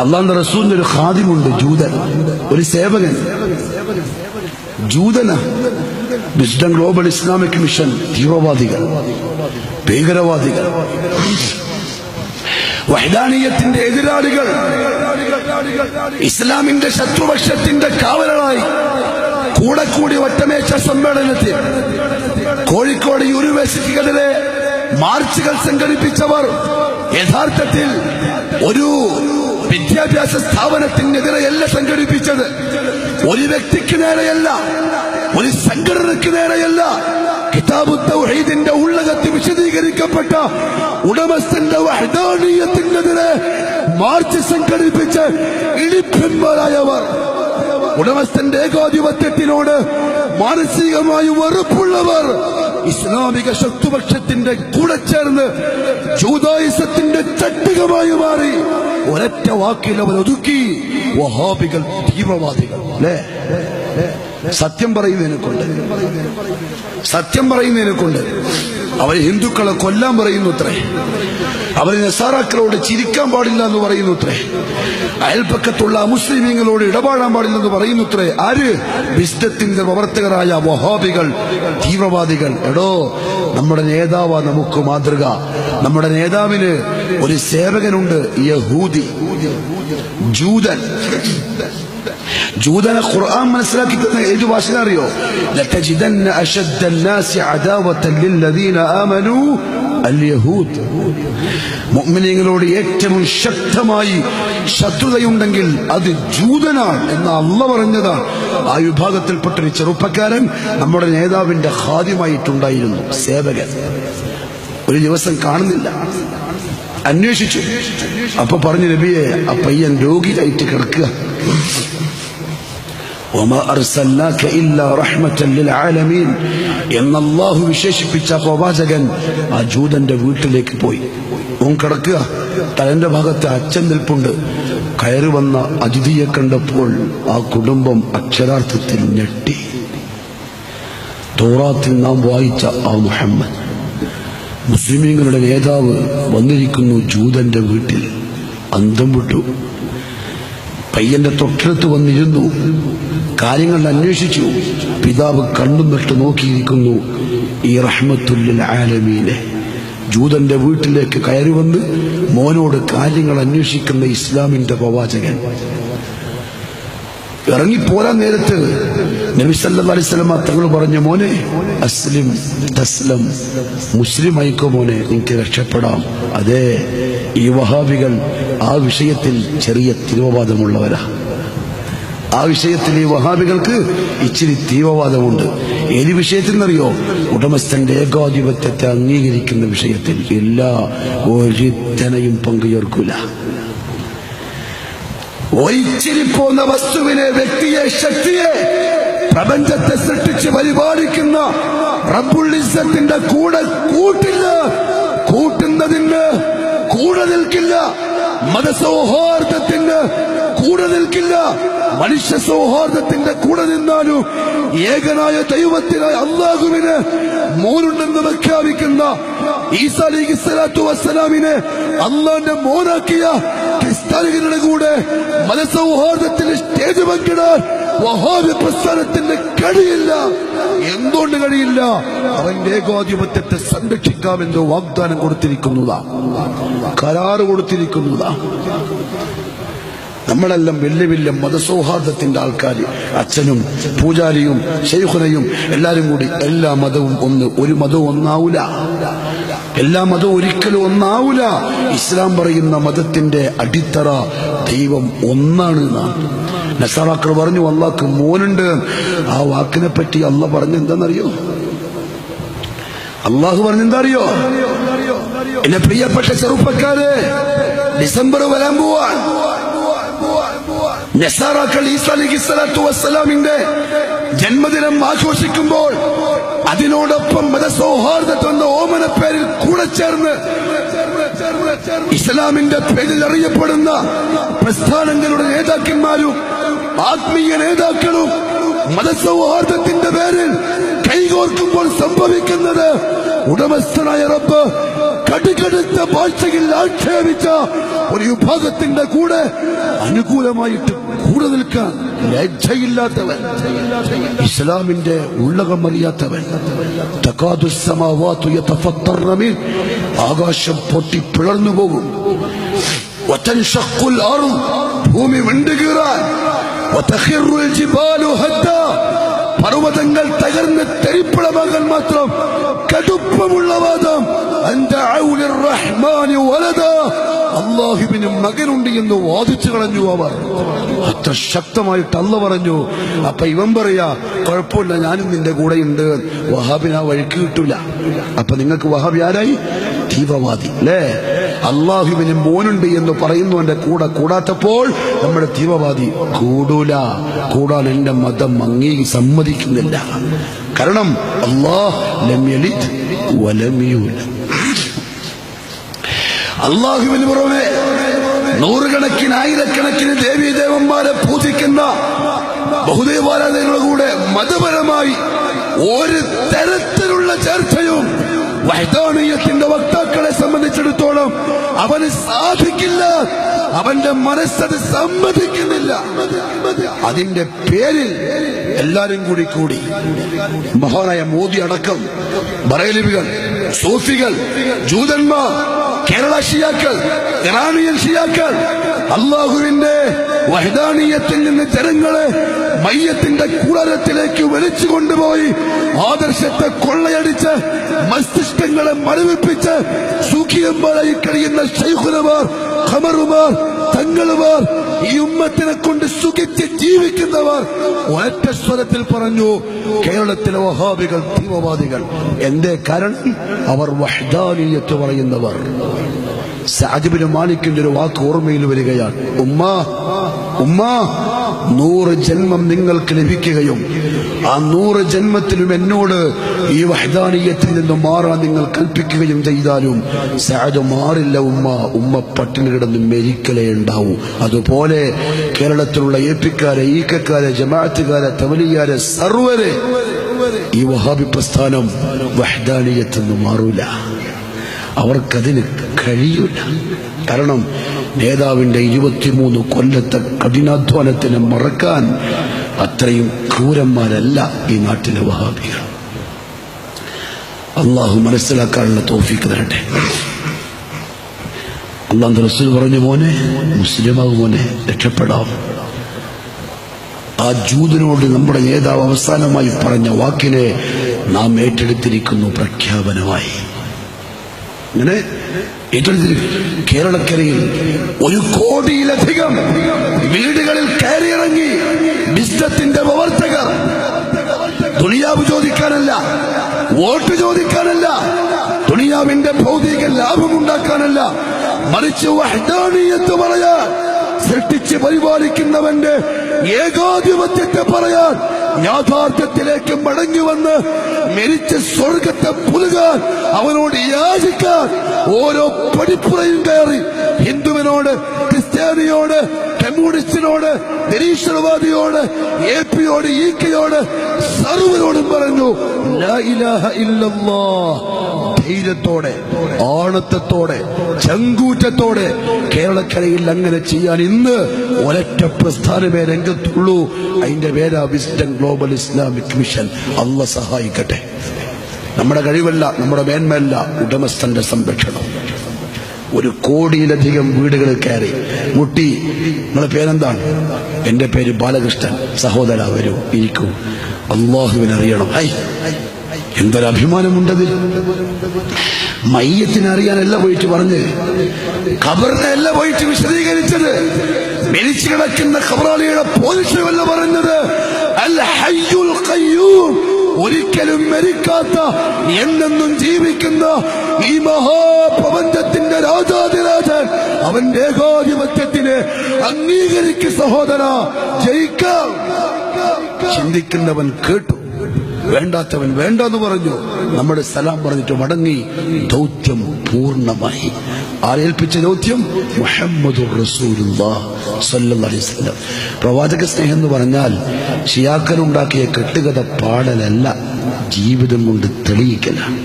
അള്ളാഹുവിന്റെ റസൂലിന്റെ ഒരു ഖാദിമുണ്ട്, ജൂതൻ, ഒരു സേവകൻ. ജൂതന വിസ്ഡം ഗ്ലോബൽ ഇസ്ലാമിക് മിഷൻ തീവ്രവാദികൾ, ഭീകരവാദികൾ, വഹ്ദാനിയത്തിന്റെ എതിരാളികൾ, ഇസ്ലാമിന്റെ ശത്രുപക്ഷത്തിന്റെ കാവലറായി കൂടെ കൂടി ഒറ്റമേശ സമ്മേളനത്തിൽ കോഴിക്കോട് യൂണിവേഴ്സിറ്റികളിലെ മാർച്ചുകൾ സംഘടിപ്പിച്ചവർ യഥാർത്ഥത്തിൽ ഒരു വിദ്യാഭ്യാസ സ്ഥാപനത്തിനെതിരെയല്ല സംഘടിപ്പിച്ചത്, ഒരു വ്യക്തിക്ക് നേരെയല്ല, ഒരു സംഘടനയ്ക്ക് നേരെയല്ല. കിതാബു തൗഹീദിന്റെ ഉള്ളകത്ത് വിശദീകരിക്കപ്പെട്ട ഉടമസ്ഥന്റെ വഹ്ദാനിയത്തിനെതിരെ മാർച്ച് സംഘടിപ്പിച്ച് ഇടിപ്പിന്മാരായവർ, ഉടമസ്ഥന്റെ ഏകാധിപത്യത്തിനോട് മാനസികമായി വെറുപ്പുള്ളവർ, ഇസ്ലാമിക ശത്രുപക്ഷത്തിന്റെ കൂടെ ചേർന്ന് ജൂദായിസത്തിന്റെ ചട്ടുകമായി മാറി. ഒരൊറ്റ വാക്കിൽ അവർ ഒതുക്കി, വഹാബികൾ, തീവ്രവാദികൾ. അല്ലേ? സത്യം പറയുന്നതിനെ കൊണ്ട് അവർ ഹിന്ദുക്കളെ കൊല്ലാൻ പറയുന്നുത്രേ, അവർ നസാറാക്കളോട് ചിരിക്കാൻ പാടില്ല എന്ന് പറയുന്നുത്രേ, അയൽപ്പക്കത്തുള്ള മുസ്ലിമീങ്ങളോട് ഇടപാടാൻ പാടില്ലെന്ന് പറയുന്നുത്രേ. ആര്? വിസ്ഡത്തിന്റെ പ്രവർത്തകരായ വഹാബികൾ, തീവ്രവാദികൾ. എടോ, നമ്മുടെ നേതാവാ നമുക്ക് മാതൃക. നമ്മുടെ നേതാവിന് ഒരു സേവകനുണ്ട്, യഹൂദി, ജൂതൻ. ജൂതനെ ഖുർആൻ മനസ്സിലാക്കി തന്ന ഏത് ഭാഷയിലറിയോ? ലതജിദന്ന അശദ്ദൻ നാസി അദാവതൻ ലില്ലദീന ആമനൂ അൽയഹൂദ്. മുഅ്മിനീങ്ങളോട് ഏറ്റവും ശക്തമായി ശത്രുതയുണ്ടെങ്കിൽ അത് ജൂതനാണ് എന്ന് അല്ലാഹ് പറഞ്ഞതാണ്. ആ വിഭാഗത്തിൽപ്പെട്ടൊരു ചെറുപ്പക്കാരൻ നമ്മുടെ നേതാവിന്റെ ഖാദിമായിട്ടുണ്ടായിരുന്നു, സേവകൻ. ഒരു ദിവസം കാണുന്നില്ല, അന്വേഷിച്ചു. അപ്പൊ പറഞ്ഞു, നബിയെ, ആ പയ്യൻ രോഗിയായിട്ട് കിടക്കുക. വമാ അർസൽനാക ഇല്ലാ റഹ്മത്തൻ ലിൽ ആലമീൻ എന്ന് അല്ലാഹു വിശേഷിപ്പിച്ച പ്രവാചകൻ ആ ജൂതന്റെ വീട്ടിലേക്ക് പോയി. ഓൻ കിടക്കുക, തലന്റെ ഭാഗത്ത് അച്ഛൻ നിൽപ്പുണ്ട്. കയറി വന്ന അതിഥിയെ കണ്ടപ്പോൾ ആ കുടുംബം അക്ഷരാർത്ഥത്തിൽ ഞെട്ടി. തൗറാത്തിൽ നാം വായിച്ച ആ മുഹമ്മദ്, മുസ്ലിമീങ്ങളുടെ നേതാവ് വന്നിരിക്കുന്നു ജൂതന്റെ വീട്ടിൽ. അന്തം വിട്ടു. പയ്യന്റെ തൊട്ടടുത്ത് വന്നിരുന്നു, കാര്യങ്ങൾ അന്വേഷിച്ചു. പിതാവ് കണ്ണും നട്ട് നോക്കിയിരിക്കുന്നു. ഈ റഹ്മത്തുല്ലിൽ ആലമീനെ ജൂതന്റെ വീട്ടിലേക്ക് കയറി വന്ന് മോനോട് കാര്യങ്ങൾ അന്വേഷിക്കുന്ന ഇസ്ലാമിന്റെ പ്രവാചകൻ. ഇറങ്ങിപ്പോരാൻ നേരത്ത് നബി സല്ലല്ലാഹു അലൈഹി വസല്ലം തങ്ങൾ പറഞ്ഞു, മോനെ, അസ്ലിം തസ്ലം, മുസ്ലിം ആയിക്കോ മോനെ, നിനക്ക് രക്ഷപ്പെടാം. അതെ, ഈ വഹാബികൾ ആ വിഷയത്തിൽ ചെറിയ തീവ്രവാദമുള്ളവരാ. ആ വിഷയത്തിൽ ഈ വഹാബികൾക്ക് ഇച്ചിരി തീവ്രവാദമുണ്ട്. ഏത് വിഷയത്തിൽ എന്നറിയോ? ഉടമസ്ഥന്റെ ഏകാധിപത്യത്തെ അംഗീകരിക്കുന്ന വിഷയത്തിൽ എല്ലാ ഒരുത്തനെയും പങ്കുചേർക്കൂല. ഒരിച്ചിരി പോന്ന വസ്തുവിനെ, വ്യക്തിയെ, ശക്തിയെ, പ്രപഞ്ചത്തെ സൃഷ്ടിച്ച് പരിപാലിക്കുന്ന റബ്ബുൽ ഇസ്സത്തിന്റെ കൂടെ കൂട്ടില്ല. കൂട്ടുന്നതിന് കൂടെ നിൽക്കില്ല. മതസൗഹാർദ്ദത്തിന് കൂടെ നിൽക്കില്ല. മനുഷ്യ സൗഹാർദ്ദത്തിന്റെ കൂടെ നിന്നാലും ഏകനായ ദൈവത്തിനായ അല്ലാഹുവിന് മോനുണ്ടെന്ന് പ്രഖ്യാപിക്കുന്ന ഈസാ അലൈഹിസ്സലാത്തു വസ്സലാമിനെ അല്ലാഹുവിന്റെ മോനാക്കിയ ക്രിസ്ത്യാനികളുടെ കൂടെ മതസൗഹാർദ്ദത്തിന് സ്റ്റേജ് പങ്കിടാൻ വഹാബി പ്രസ്ഥാനത്തിന് കഴിയില്ല. എന്തുകൊണ്ട് കഴിയില്ല? അവന്റെ ഏകാധിപത്യത്തെ സംരക്ഷിക്കാമെന്ന് വാഗ്ദാനം കൊടുത്തിരിക്കുന്നതാ, കരാറ് കൊടുത്തിരിക്കുന്നതാ. നമ്മളെല്ലാം വലിയ വലിയ മതസൗഹാർദ്ദത്തിന്റെ ആൾക്കാർ, അച്ഛനും പൂജാരിയും ശൈഖുനയും എല്ലാരും കൂടി. എല്ലാ മതവും ഒന്ന്, ഒരു മതവും ഒന്നാവൂല. എല്ലാ മതവും ഒരിക്കലും ഒന്നാവൂല. ഇസ്ലാം പറയുന്ന മതത്തിന്റെ അടിത്തറ ദൈവം ഒന്നാണ്. നസാറാക്കൾ പറഞ്ഞു അള്ളാഹ്ക്ക് മോനുണ്ട്. ആ വാക്കിനെ പറ്റി അള്ളാഹ് പറഞ്ഞെന്താണെന്നറിയോ? അള്ളാഹു പറഞ്ഞെന്താ അറിയോ? എന്നെ പ്രിയപ്പെട്ട ചെറുപ്പക്കാരെ, ഡിസംബർ വരാൻ പോവാൻ നസാറാക്കൾ ഈസാ അലൈഹിസ്സലാത്തു വസ്സലാമിന്റെ ജന്മദിനം ആഘോഷിക്കുമ്പോൾ അതിനോടൊപ്പം മതസൗഹാർദ്ദത്വെന്ന ഓമന പേരിൽ കൂടെ ചേർന്ന് ഇസ്ലാമിന്റെ പേരിൽ അറിയപ്പെടുന്ന പ്രസ്ഥാനങ്ങളുടെ നേതാക്കന്മാരും ആത്മീയ നേതാക്കളും മതസൗഹാർദ്ദത്തിന്റെ പേരിൽ കൈകോർക്കുമ്പോൾ സംഭവിക്കുന്നത്, ഉടമസ്ഥനായ റബ്ബ് കടുകടുത്ത ഭാഷയിൽ ആക്ഷേപിച്ച ഒരു വിഭാഗത്തിന്റെ കൂടെ അനുകൂലമായിട്ട് കൂടെ നിൽക്കാൻ ലജ്ജയില്ലാത്തവൻ, ഇസ്ലാമിന്റെ ഉള്ളകമറിയാത്തവൻ, ആകാശം പൊട്ടി പിളർന്നു പോകും, ഭൂമി വിണ്ടുകീറാൻ, പർവ്വതങ്ങൾ തകർന്ന് തെരിപ്പളമാകാൻ മാത്രം കടുപ്പമുള്ള വാദം, അല്ലാഹുവിന് മകനുണ്ട് എന്ന് വാദിച്ചു കളഞ്ഞു അവർ. അത്ര ശക്തമായിട്ട് അല്ല പറഞ്ഞു. അപ്പൊ ഇവൻ പറയാ, കുഴപ്പമില്ല, ഞാനും നിന്റെ കൂടെയുണ്ട്. വഹാബിന് ആ വഴിക്ക് കിട്ടൂല. അപ്പൊ നിങ്ങൾക്ക് വഹാബി ആരായി? തീവ്രവാദി അല്ലേ? അള്ളാഹുവിന് മോനുണ്ട് എന്ന് പറയുന്നവന്റെ കൂടെ കൂടാത്തപ്പോൾ നമ്മുടെ തീവ്രവാദി കൂടാൻ എന്റെ മതം സമ്മതിക്കുന്നില്ല. കാരണം അല്ലാഹ് ലം യലിദ് വലം യൂലദ്. അള്ളാഹുവിന് പുറമെ നൂറുകണക്കിന് ആയിരക്കണക്കിന് ദേവീദേവന്മാരെ പൂജിക്കുന്ന ബഹുദൈവാരാധനകളുടെ കൂടെ മതപരമായി ഒരു തരത്തിലുള്ള ചർച്ചയും വഹ്ദാനിയത്തിന്റെ വക്താക്കളെ സംബന്ധിച്ചിടത്തോളം അവന് സാധിക്കില്ല. അവന്റെ മനസ്സത് സമ്മതിക്കുന്നില്ല. അതിന്റെ പേരിൽ എല്ലാരും കൂടി മഹാനായ മോദി അടക്കം ബറേലിവികൾ, സൂഫികൾ, ജൂതന്മാർ, കേരള ഷിയാക്കൾ, ഇറാനിയൻ ഷിയാക്കൾ അള്ളാഹുവിന്റെ വഹ്ദാനിയത്തിൽ നിന്ന് ജനങ്ങളെ മയ്യത്തിന്റെ കൂടാരത്തിലേക്ക് വലിച്ചു കൊണ്ടുപോയി ആദർശത്തെ കൊള്ളയടിച്ച് മസ്തിഷ്കങ്ങളെ മരവിപ്പിച്ച് സൂഖിയമ്പാളായി കഴിയുന്ന ശൈഖുനമാർ, ഖമറുമാർ, തങ്ങളുമാർ, ഈ ഉമ്മത്തിനെ കൊണ്ട് സുഖിച്ച് ജീവിക്കുന്നവർ ഒറ്റ സ്വരത്തിൽ പറഞ്ഞു, കേരളത്തിലെ വഹാബികൾ തീവ്രവാദികൾ. എന്തേ കാരണം? അവർ വഹ്ദാനിയത്ത് പറയുന്നവർ. സഅദ് ഇബ്നു മാലിക്കിന്റെ ഒരു വാക്ക് ഓർമ്മയിൽ വരികയാണ്, ഉമ്മ 100 ജന്മം നിങ്ങൾക്ക് ലഭിക്കുകയും ആ 100 ജന്മത്തിലും എന്നോട് ഈ വഹ്ദാനിയത്തിൽ നിന്ന് മാറാൻ നിങ്ങൾ കൽപ്പിക്കുകയും ചെയ്താലും സഅദ് മാറില്ല ഉമ്മ പട്ടിണി കിടന്ന് മരിക്കലേ ഉണ്ടാവൂ. അതുപോലെ കേരളത്തിലുള്ള ഏപ്പിക്കാരെ, ഈക്കക്കാരെ, ജമാഅത്തുകാരെ, തബ്ലീഗുകാരെ, സർവരെ ഈ വഹാബി പ്രസ്ഥാനം വഹ്ദാനിയത്തിൽ നിന്ന് മാറൂല. അവർക്കതിന് കഴിയൂല. കാരണം നേതാവിന്റെ 23 കൊല്ലത്തെ കഠിനാധ്വാനത്തിനെ മറക്കാൻ അത്രയും ക്രൂരന്മാരല്ല ഈ നാട്ടിലെ വഹാബികൾ. അള്ളാഹു മനസ്സിലാക്കാനുള്ള തൗഫീഖ് തരട്ടെ. അള്ളാഹുവിന്റെ റസൂൽ പറഞ്ഞു, മോനെ മുസ്ലിമാകും, മോനെ രക്ഷപ്പെടാം. ആ ജൂതനോട് നമ്മുടെ നേതാവ് അവസാനമായി പറഞ്ഞ വാക്കിനെ നാം ഏറ്റെടുത്തിരിക്കുന്നു പ്രഖ്യാപനമായി. ഇങ്ങനെ കേരളക്കരയിൽ 1 കോടിയിലധികം വീടുകളിൽ കയറിയിറങ്ങി ബിസ്നത്തിന്റെ പ്രവർത്തകർ. ദുനിയാവ് ചോദിക്കാനല്ല, വോട്ട് ചോദിക്കാനല്ല, ദുനിയാവിന്റെ ഭൗതിക ലാഭമുണ്ടാക്കാനല്ല, മറിച്ച് വഹ്ദാനിയത്ത് പറയാൻ, സൃഷ്ടിച്ച് പരിപാലിക്കുന്നവന്റെ ഏകാധിപത്യത്തെ പറയാൻ, യാഥാർത്ഥ്യത്തിലേക്ക് മടങ്ങി വന്ന് മരിച്ച സ്വർഗത്തെ പുലുകാൻ, അവനോട് യാചിക്കാൻ ഓരോ പടിപ്പുറയും കയറി ഹിന്ദുവിനോട്, ക്രിസ്ത്യാനിയോട്, കമ്മ്യൂണിസ്റ്റിനോട്, നിരീശ്വരവാദിയോട്, എപിയോട്, ഈക്കയോട്, സർവരോടും പറഞ്ഞു ലാ ഇലാഹ ഇല്ലല്ലാഹ്. ധൈര്യത്തോടെ, ആണത്തത്തോടെ, ചങ്കൂറ്റത്തോടെ കേരളക്കരയിൽ അങ്ങനെ ചെയ്യാൻ ഇന്ന് ഒരൊറ്റ പ്രസ്ഥാനമേ രംഗത്തുള്ളൂ. അതിന്റെ പേരാ വിസ്ഡം ഗ്ലോബൽ ഇസ്ലാമിക് മിഷൻ. അള്ളാഹ് സഹായിക്കട്ടെ. നമ്മുടെ കഴിവല്ല, നമ്മുടെ മേന്മയല്ല, ഉടമസ്ഥന്റെ സംരക്ഷണം. 1 കോടിയിലധികം വീടുകളിൽ കയറി മുട്ടി. നിങ്ങളുടെ പേരെന്താണ്? എന്റെ പേര് ബാലകൃഷ്ണൻ. സഹോദര വരൂ, ഇരിക്കൂ. അള്ളാഹുവിനറിയണം. എന്തൊരഭിമാനമുണ്ടതിൽ. മയ്യത്തിനറിയാനല്ല പോയിട്ട് പറഞ്ഞ്, ഖബറിനല്ല പോയിട്ട് വിശദീകരിച്ചത്, മരിച്ചു കിടക്കുന്ന ഖബറാളിയുടെ പോലീസുമല്ല പറഞ്ഞത്. അൽ ഹയ്യുൽ ഖയ്യൂം, ഒരിക്കലും മരിക്കാത്ത, എന്നെന്നും ജീവിക്കുന്ന ഈ മഹാപ്രപഞ്ചത്തിന്റെ രാജാതിരാജൻ, അവന്റെ ഏകാധിപത്യത്തിന് അംഗീകരിക്കും സഹോദര, ജയിക്കാം. ചിന്തിക്കുന്നവൻ കേട്ടു, വേണ്ടാത്തവൻ വേണ്ടെന്ന് പറഞ്ഞു. നമ്മുടെ സലാം പറഞ്ഞിട്ട് മടങ്ങി. ദൗത്യം പൂർണ്ണമായി. ആരേൽപ്പിച്ച ദൗത്യം? മുഹമ്മദുർ റസൂലുള്ളാഹി സ്വല്ലല്ലാഹു അലൈഹി വസല്ലം. പ്രവാചക സ്നേഹം എന്ന് പറഞ്ഞാൽ ഷിയാക്കനുണ്ടാക്കിയ കെട്ടുകഥ പാടലല്ല, ജീവിതം കൊണ്ട് തെളിയിക്കലാണ്.